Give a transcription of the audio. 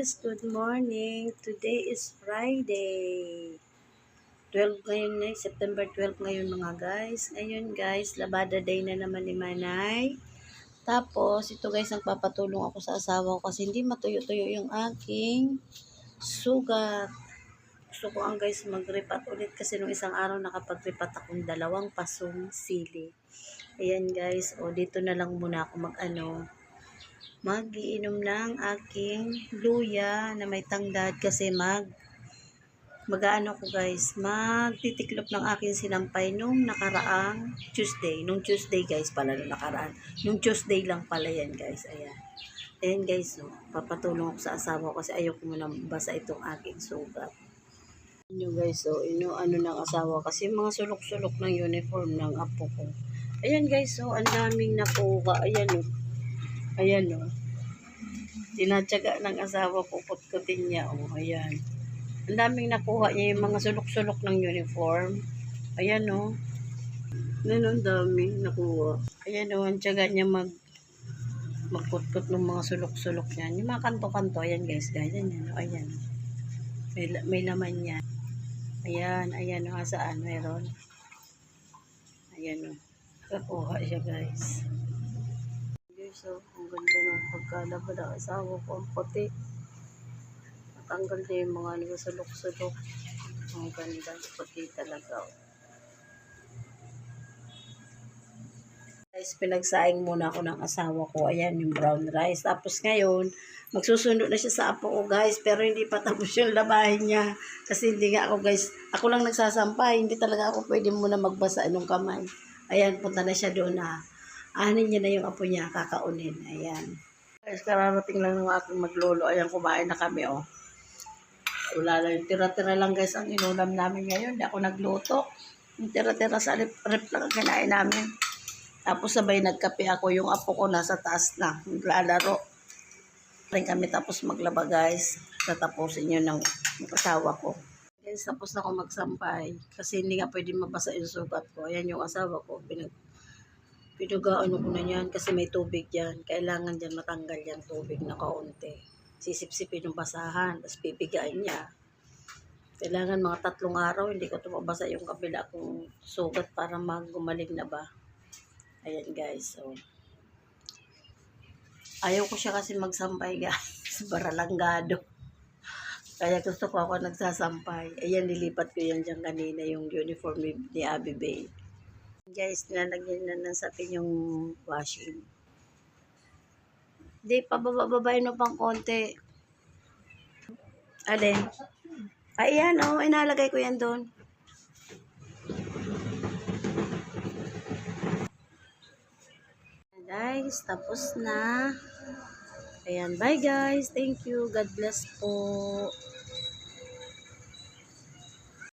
guys, good morning. Today is Friday. 12 ngayon na, September 12 ngayon mga guys. Ngayon guys, labada day na naman ni Manay. Tapos, ito guys, nagpapatulong ako sa asawa ko kasi hindi matuyo-tuyo yung aking sugat. Gusto ko ang guys mag-repat ulit kasi nung isang araw nakapag-repat akong 2 pasong sili. Ayan guys, dito na lang muna ako mag-iinom ng aking luya na may tanglad kasi mag-ano ko guys, magtitiklop ng aking sinampay nung nakaraang Tuesday. Nung Tuesday guys pala, nung Tuesday lang pala yan guys. Ayan guys, papatulong ako sa asawa ko kasi ayoko muna basa itong aking sugat. Yun guys, ano ng asawa kasi mga sulok-sulok ng uniform ng apo ko. Ayan guys, ang daming nakuha. Ayan tinatsaga ng asawa ko, putkutin niya. Ayan. Ang daming nakuha niya yung mga sulok-sulok ng uniform. Ayan ang daming nakuha. Ayan ang tsaga niya magkutkot ng mga sulok-sulok niya. Yung mga kanto-kanto, ayan guys. Ayan. May laman niya. Ayan saan meron. Ayan kakuha siya guys. So, ang ganda ng pagkalaba ng asawa ko, ang puti. Natanggal na yung mga sulok-sulok. Ang ganda, puti talaga. Guys, pinagsaing muna ako ng asawa ko. Ayan, yung brown rice. Tapos ngayon, magsusundo na siya sa apo ko, guys. Pero hindi pa tapos yung labahin niya. Kasi hindi nga ako, guys. Ako lang nagsasampay. Hindi talaga ako pwede muna magbasa ng kamay. Ayan, punta na siya doon na. Anin niya na yung apo niya, kakaunin. Ayan. Guys, kararating lang ng aking maglolo. Ayan, kumain na kami, Wala lang, yung tira-tira lang guys ang inulam namin ngayon. Hindi ako nagluto. Yung tira-tira sa rep lang ang kinain namin. Tapos sabay nagkape ako. Yung apo ko nasa taas na. Naglalaro. Rin kami tapos maglaba guys. Tatapusin yun ng asawa ko. Guys, tapos na ako magsampay. Kasi hindi nga pwede mabasa yung sugat ko. Ayan yung asawa ko. Pinugaan ko na yan kasi may tubig yan. Kailangan dyan matanggal yan tubig na kaunti. Sisip-sipin yung basahan. Tapos pipigain niya. Kailangan mga 3 araw. Hindi ko ito mabasa yung kabila kong sugat para gumaling na ba. Ayan guys. Ayaw ko siya kasi magsampay guys. Baralanggado. Kaya gusto ko ako nagsasampay. Ayan, nilipat ko yan dyan kanina yung uniform ni Abby Bay. Guys, nilalagyan na ng sapin yung washing. Hindi, pabababayin mo pang konti. Alin? Ayan, inalagay ko yan doon. Guys, tapos na. Ayan, bye guys. Thank you. God bless po.